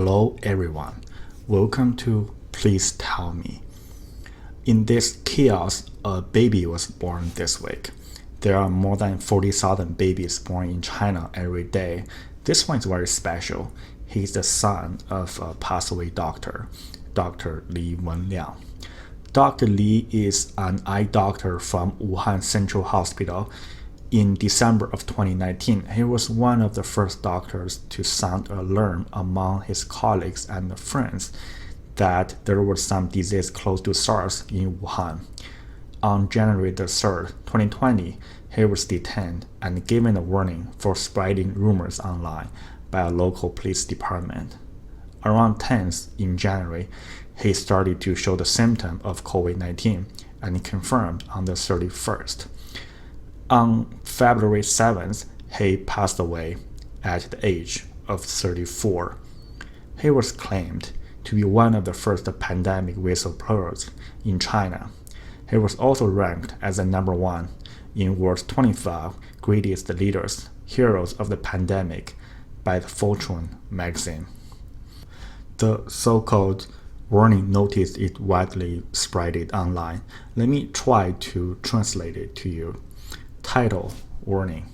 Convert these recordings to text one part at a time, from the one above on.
Hello everyone, welcome to Please Tell Me. In this chaos, a baby was born this week. There are more than 40,000 babies born in China every day. This one is very special. He is the son of a passed away doctor, Dr. Li Wenliang. Dr. Li is an eye doctor from Wuhan Central Hospital. In December of 2019, he was one of the first doctors to sound alarm among his colleagues and friends that there was some disease close to SARS in Wuhan. On January 3rd, 2020, he was detained and given a warning for spreading rumors online by a local police department. Around 10th in January, he started to show the symptom of COVID-19 and confirmed on the 31st. On February 7th, he passed away at the age of 34. He was claimed to be one of the first pandemic whistleblowers in China. He was also ranked as the number one in World's 25 Greatest Leaders, Heroes of the Pandemic by the Fortune magazine. The so-called warning notice is widely spread online. Let me try to translate it to you. Title: Warning.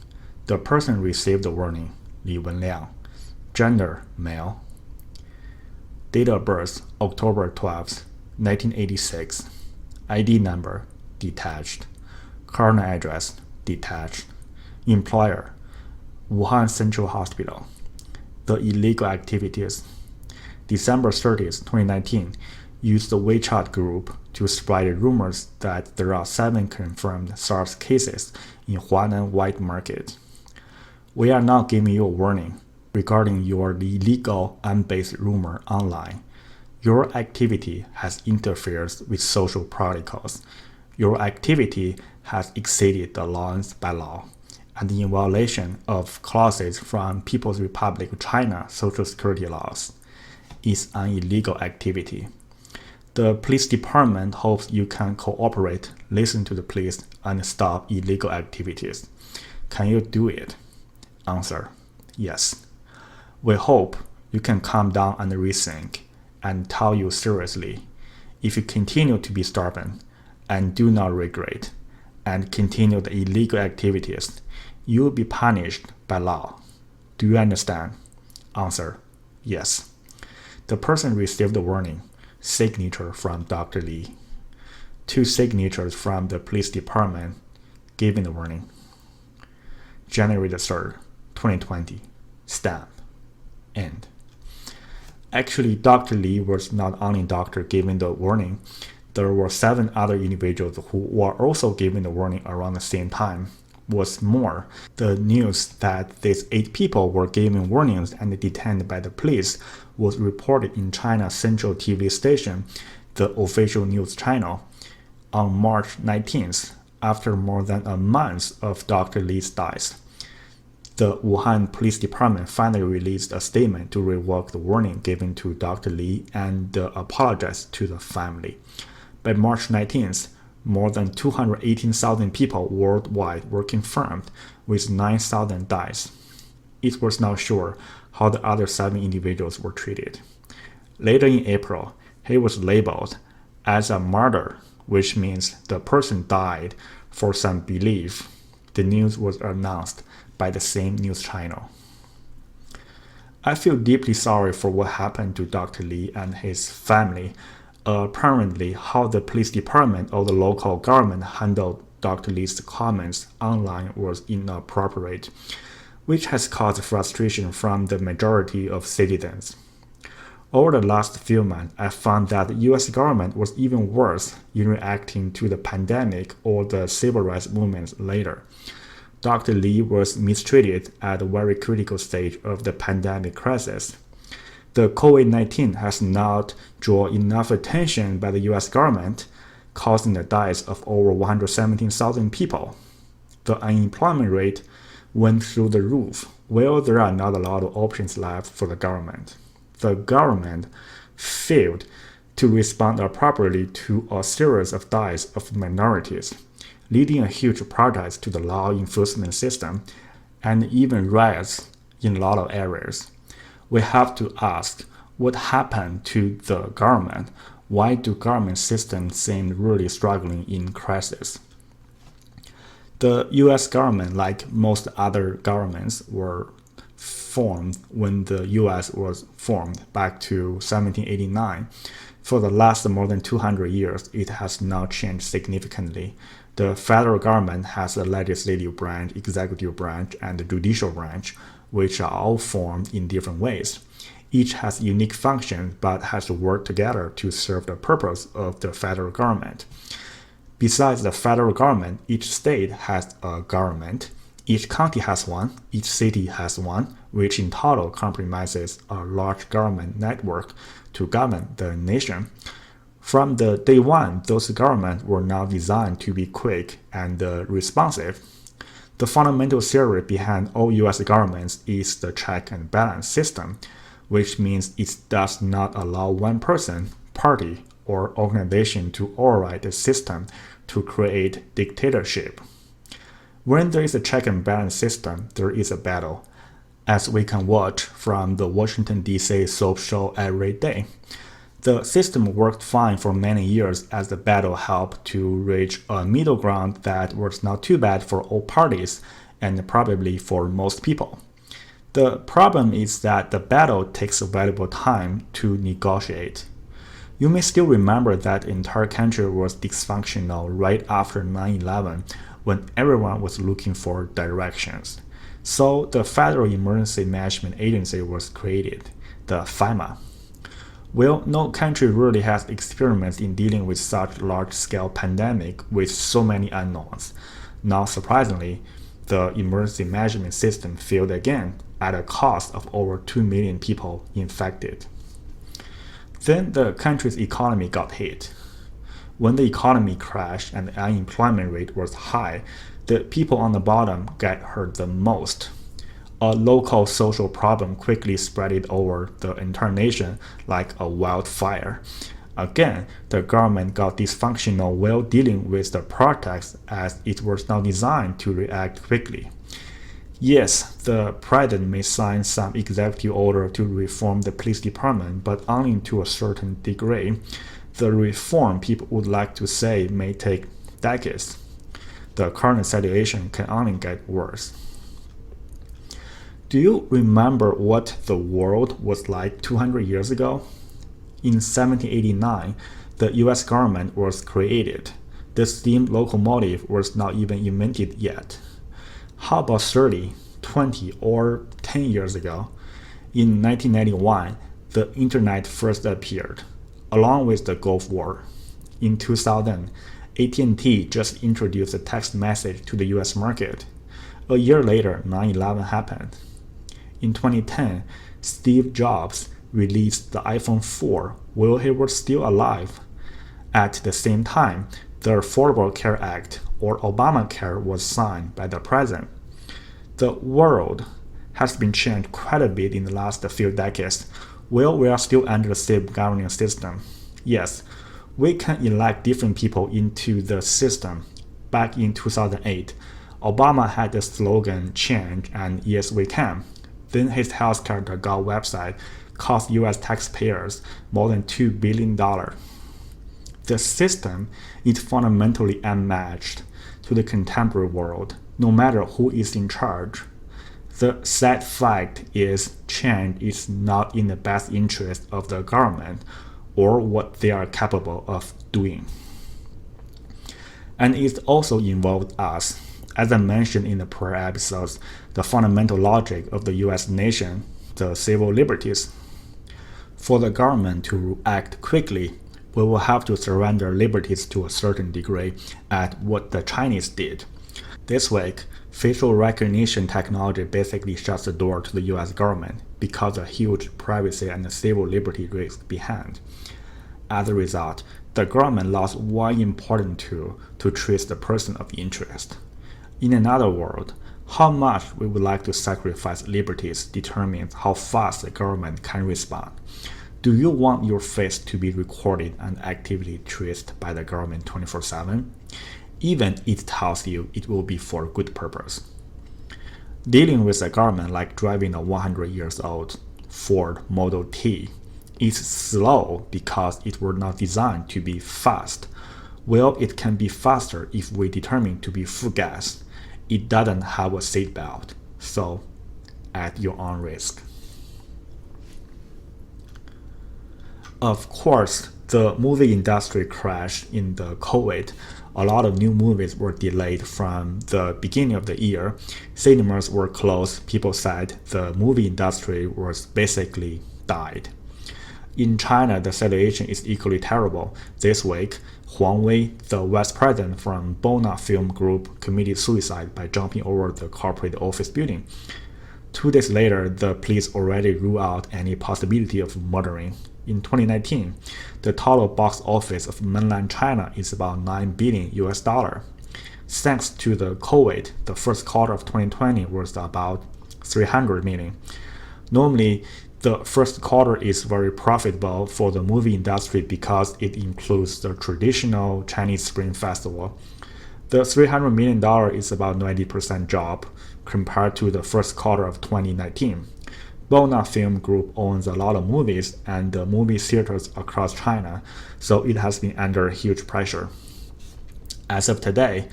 The person received the warning, Li Wenliang. Gender: male. Date of birth: October 12th, 1986. ID number: detached. Current address: detached. Employer: Wuhan Central Hospital. The illegal activities: December 30th, 2019, used the WeChat group to spread rumors that there are 7 confirmed SARS cases in Huanan White Market. We are now giving you a warning regarding your illegal, unbased rumor online. Your activity has interfered with social protocols. Your activity has exceeded the lines by law and in violation of clauses from People's Republic of China Social Security laws. Is an illegal activity. The police department hopes you can cooperate, listen to the police, and stop illegal activities. Can you do it? Answer: yes. We hope you can calm down and rethink and tell you seriously. If you continue to be stubborn and do not regret and continue the illegal activities, you will be punished by law. Do you understand? Answer: yes. The person received the warning. Signature from Dr. Li. 2 signatures from the police department giving the warning. January 3rd, 2020. Stamp. End. Actually, Dr. Li was not only doctor giving the warning. There were 7 other individuals who were also giving the warning around the same time. What's more, the news that these 8 people were given warnings and detained by the police was reported in China's central TV station, the official news channel, on March 19th, after more than a month of Dr. Li's death. The Wuhan Police Department finally released a statement to revoke the warning given to Dr. Li and apologize to the family. By March 19th, more than 218,000 people worldwide were confirmed, with 9,000 deaths. It was not sure how the other 7 individuals were treated. Later in April, he was labeled as a martyr, which means the person died for some belief. The news was announced by the same news channel. I feel deeply sorry for what happened to Dr. Li and his family. Apparently, how the police department or the local government handled Dr. Li's comments online was inappropriate, which has caused frustration from the majority of citizens. Over the last few months, I found that the US government was even worse in reacting to the pandemic or the civil rights movements later. Dr. Li was mistreated at a very critical stage of the pandemic crisis. The COVID-19 has not drawn enough attention by the US government, causing the deaths of over 117,000 people. The unemployment rate went through the roof, while there are not a lot of options left for the government. The government failed to respond appropriately to a series of deaths of minorities, leading a huge protest to the law enforcement system and even riots in a lot of areas. We have to ask, What happened to the government? Why do government systems seem really struggling in crisis? The US government, like most other governments, were formed when the US was formed back to 1789. For the last more than 200 years, it has not changed significantly. The federal government has a legislative branch, executive branch, and a judicial branch, which are all formed in different ways. Each has unique functions but has to work together to serve the purpose of the federal government. Besides the federal government, each state has a government, each county has one, each city has one, which in total comprises a large government network to govern the nation. From the day one, those governments were now designed to be quick and responsive. The fundamental theory behind all US governments is the check and balance system, which means it does not allow one person, party, or organization to override the system to create dictatorship. When there is a check and balance system, there is a battle, as we can watch from the Washington, D.C. soap show every day. The system worked fine for many years as the battle helped to reach a middle ground that was not too bad for all parties and probably for most people. The problem is that the battle takes valuable time to negotiate. You may still remember that the entire country was dysfunctional right after 9/11 when everyone was looking for directions. So the Federal Emergency Management Agency was created, the FEMA. Well, no country really has experience in dealing with such large-scale pandemic with so many unknowns. Not surprisingly, the emergency management system failed again at a cost of over 2 million people infected. Then the country's economy got hit. When the economy crashed and the unemployment rate was high, the people on the bottom got hurt the most. A local social problem quickly spread over the entire nation like a wildfire. Again, the government got dysfunctional while dealing with the protests as it was not designed to react quickly. Yes, the president may sign some executive order to reform the police department, but only to a certain degree. The reform people would like to say may take decades. The current situation can only get worse. Do you remember what the world was like 200 years ago? In 1789, the US government was created. The steam locomotive was not even invented yet. How about 30, 20, or 10 years ago? In 1991, the internet first appeared, along with the Gulf War. In 2000, AT&T just introduced a text message to the US market. A year later, 9/11 happened. In 2010, Steve Jobs released the iPhone 4 while he was still alive. At the same time, the Affordable Care Act, or Obamacare, was signed by the president. The world has been changed quite a bit in the last few decades, while we are still under the same governing system. Yes, we can elect different people into the system. Back in 2008, Obama had the slogan "Change" and "Yes, we can." Then his healthcare.gov website cost US taxpayers more than $2 billion. The system is fundamentally unmatched to the contemporary world, no matter who is in charge. The sad fact is change is not in the best interest of the government or what they are capable of doing. And it also involved us. As I mentioned in the prior episodes, the fundamental logic of the US nation, the civil liberties. For the government to act quickly, we will have to surrender liberties to a certain degree at what the Chinese did. This week, facial recognition technology basically shuts the door to the US government because of huge privacy and civil liberty risks behind. As a result, the government lost one important tool to trace the person of interest. In another world, how much we would like to sacrifice liberties determines how fast the government can respond. Do you want your face to be recorded and actively traced by the government 24/7? Even it tells you it will be for good purpose. Dealing with the government like driving a 100 years old Ford Model T It's slow because it was not designed to be fast. Well, it can be faster if we determine to be full gas. It doesn't have a seatbelt, so at your own risk. Of course, the movie industry crashed in the COVID. A lot of new movies were delayed from the beginning of the year. Cinemas were closed. People said the movie industry was basically died. In China, the situation is equally terrible. This week, Huang Wei, the vice president from Bona Film Group, committed suicide by jumping over the corporate office building. 2 days later, the police already ruled out any possibility of murdering. In 2019, the total box office of mainland China is about $9 billion US. Thanks to the COVID, the first quarter of 2020 was about 300 million. Normally, the first quarter is very profitable for the movie industry because it includes the traditional Chinese Spring Festival. The $300 million is about 90% drop compared to the first quarter of 2019. Bona Film Group owns a lot of movies and movie theaters across China, so it has been under huge pressure. As of today,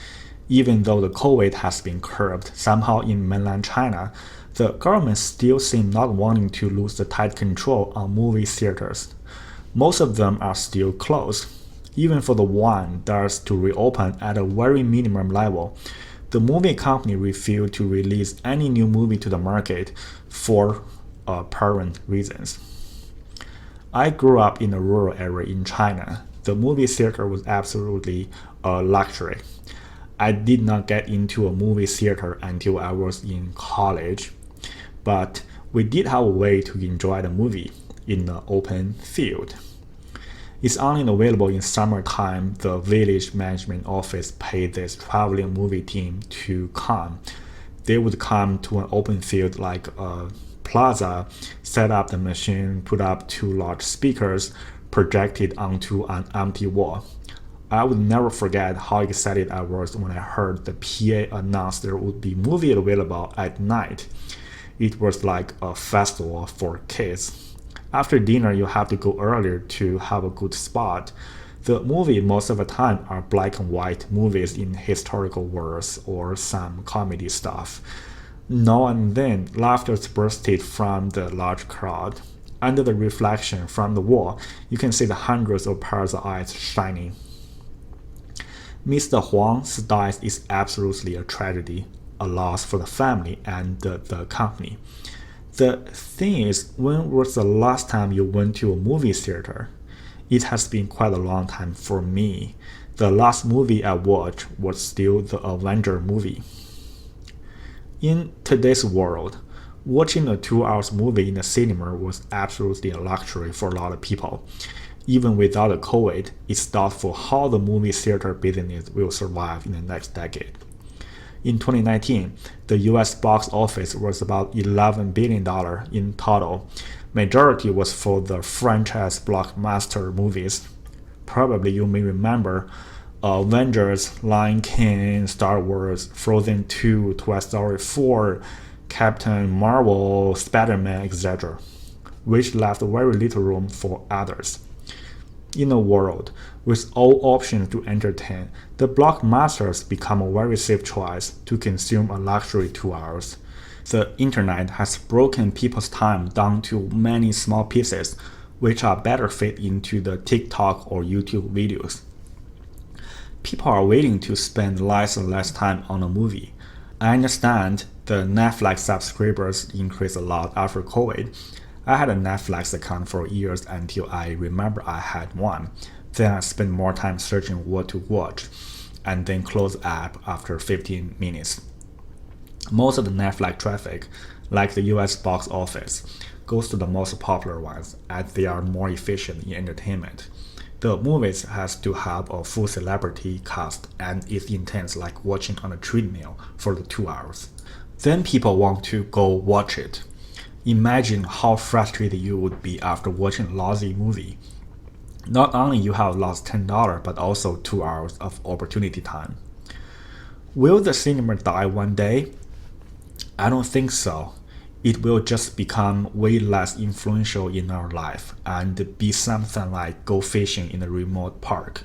even though the COVID has been curbed somehow in mainland China, the government still seems not wanting to lose the tight control on movie theaters. Most of them are still closed. Even for the one that's to reopen at a very minimum level, the movie company refused to release any new movie to the market for apparent reasons. I grew up in a rural area in China. The movie theater was absolutely a luxury. I did not get into a movie theater until I was in college, but we did have a way to enjoy the movie in the open field. It's only available in summertime. The village management office paid this traveling movie team to come. They would come to an open field like a plaza, set up the machine, put up 2 large speakers, projected onto an empty wall. I would never forget how excited I was when I heard the PA announce there would be movie available at night. It was like a festival for kids. After dinner, you have to go earlier to have a good spot. The movie most of the time are black and white movies in historical wars or some comedy stuff. Now and then, laughter bursted from the large crowd. Under the reflection from the wall, you can see the hundreds of pairs of eyes shining. Mr. Huang's death is absolutely a tragedy, a loss for the family and the company. The thing is, when was the last time you went to a movie theater? It has been quite a long time for me. The last movie I watched was still the Avenger movie. In today's world, watching a 2-hour movie in the cinema was absolutely a luxury for a lot of people. Even without the COVID, it's doubtful how the movie theater business will survive in the next decade. In 2019, the US box office was about $11 billion in total. Majority was for the franchise blockbuster movies. Probably you may remember Avengers, Lion King, Star Wars, Frozen 2, Toy Story 4, Captain Marvel, Spider-Man, etc., which left very little room for others. In a world with all options to entertain, the blockbusters become a very safe choice to consume a luxury 2 hours. The internet has broken people's time down to many small pieces, which are better fit into the TikTok or YouTube videos. People are willing to spend less and less time on a movie. I understand the Netflix subscribers increased a lot after COVID. I had a Netflix account for years until I remember I had one. Then I spent more time searching what to watch, and then close the app after 15 minutes. Most of the Netflix traffic, like the US box office, goes to the most popular ones as they are more efficient in entertainment. The movies has to have a full celebrity cast and it's intense like watching on a treadmill for the 2 hours. Then people want to go watch it. Imagine how frustrated you would be after watching a lousy movie. Not only you have lost $10, but also 2 hours of opportunity time. Will the cinema die one day? I don't think so. it will just become way less influential in our life and be something like go fishing in a remote park.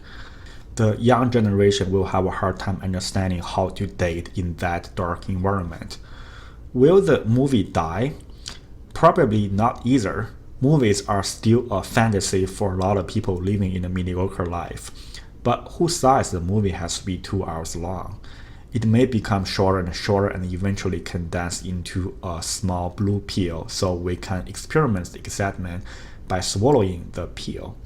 The young generation will have a hard time understanding how to date in that dark environment. Will the movie die? Probably not either. Movies are still a fantasy for a lot of people living in a mediocre life. But who says the movie has to be 2 hours long? It may become shorter and shorter and eventually condense into a small blue pill so we can experience the excitement by swallowing the pill.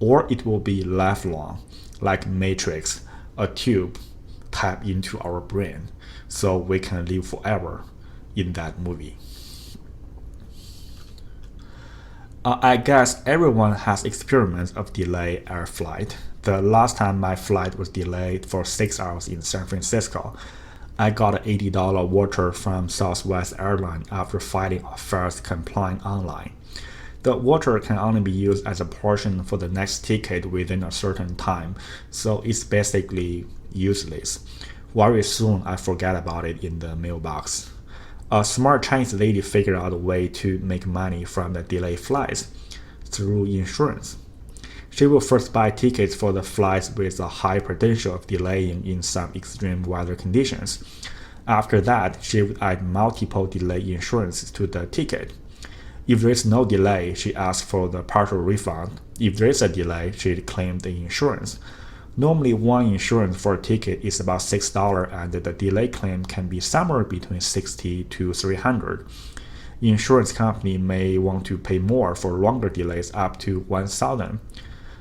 Or it will be lifelong, like Matrix, a tube tapped into our brain so we can live forever in that movie. I guess everyone has experience of delayed air flight. The last time my flight was delayed for 6 hours in San Francisco, I got an $80 voucher from Southwest Airlines after filing a first complaint online. The voucher can only be used as a portion for the next ticket within a certain time, so it's basically useless. Very soon I forget about it in the mailbox. A smart Chinese lady figured out a way to make money from the delayed flights through insurance. She will first buy tickets for the flights with a high potential of delaying in some extreme weather conditions. After that, she would add multiple delay insurances to the ticket. If there is no delay, she asks for the partial refund. If there is a delay, she claims the insurance. Normally, one insurance for a ticket is about $6 and the delay claim can be somewhere between $60 to $300. Insurance company may want to pay more for longer delays up to $1,000.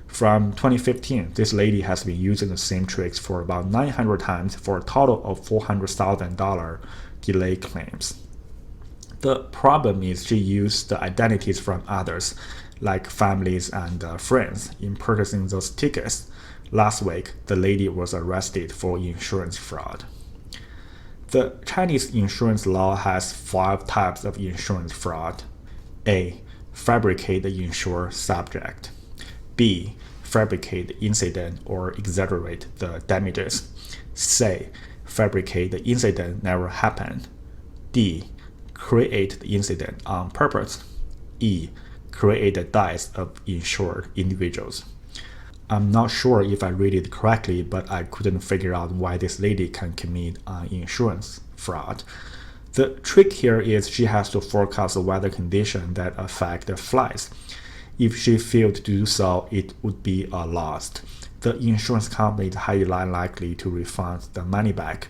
From 2015, this lady has been using the same tricks for about 900 times for a total of $400,000 delay claims. The problem is she used the identities from others, like families and friends, in purchasing those tickets. Last week, the lady was arrested for insurance fraud. The Chinese insurance law has 5 types of insurance fraud. A. Fabricate the insured subject. B. Fabricate the incident or exaggerate the damages. C. Fabricate the incident never happened. D. Create the incident on purpose. E. Create the deaths of insured individuals. I'm not sure if I read it correctly, but I couldn't figure out why this lady can commit insurance fraud. The trick here is she has to forecast the weather condition that affect the flights. If she failed to do so, it would be a loss. The insurance company is highly unlikely to refund the money back.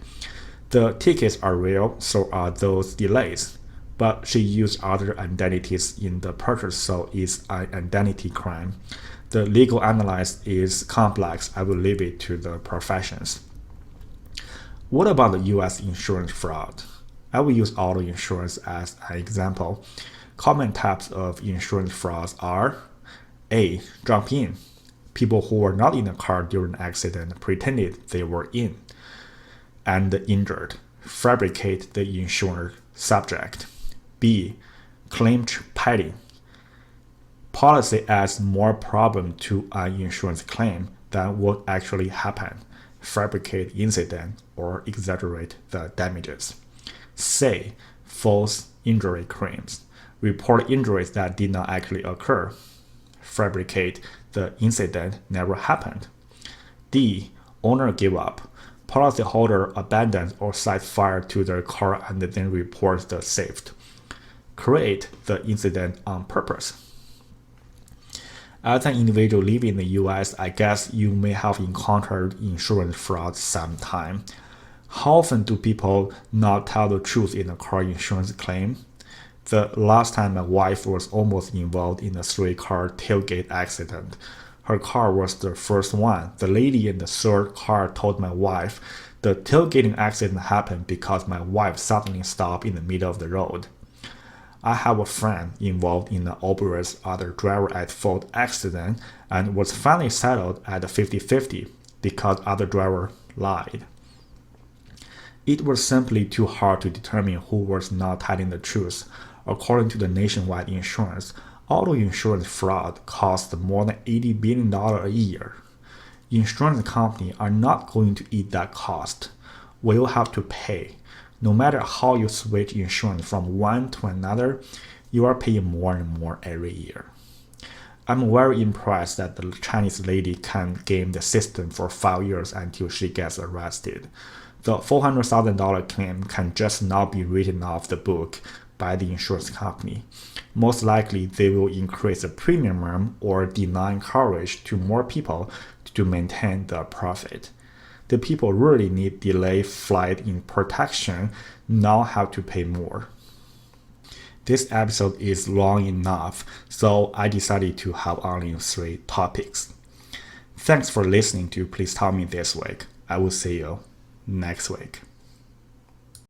The tickets are real, so are those delays. But she used other identities in the purchase, so it's an identity crime. The legal analysis is complex. I will leave it to the professions. What about the U.S. insurance fraud? I will use auto insurance as an example. Common types of insurance frauds are A. Jump in. People who were not in the car during the accident pretended they were in and injured. Fabricate the insured subject. B. Claim padding. Policy adds more problem to an insurance claim than what actually happened. Fabricate incident or exaggerate the damages. C. False injury claims. Report injuries that did not actually occur. Fabricate the incident never happened. D. Owner give up. Policyholder abandons or sets fire to their car and then reports the theft. Create the incident on purpose. As an individual living in the US, I guess you may have encountered insurance fraud sometime. How often do people not tell the truth in a car insurance claim? The last time my wife was almost involved in a 3-car tailgate accident. Her car was the first one. The lady in the third car told my wife the tailgating accident happened because my wife suddenly stopped in the middle of the road. I have a friend involved in the obvious other driver at fault accident and was finally settled at 50-50 because other driver lied. It was simply too hard to determine who was not telling the truth. According to the nationwide insurance, auto insurance fraud costs more than $80 billion a year. Insurance companies are not going to eat that cost. We'll have to pay. No matter how you switch insurance from one to another, you are paying more and more every year. I'm very impressed that the Chinese lady can game the system for 5 years until she gets arrested. The $400,000 claim can just not be written off the book by the insurance company. Most likely, they will increase the premium or deny coverage to more people to maintain the profit. The people really need delayed flight in protection, now have to pay more. This episode is long enough, so I decided to have only 3 topics. Thanks for listening to Please Tell Me this week. I will see you next week.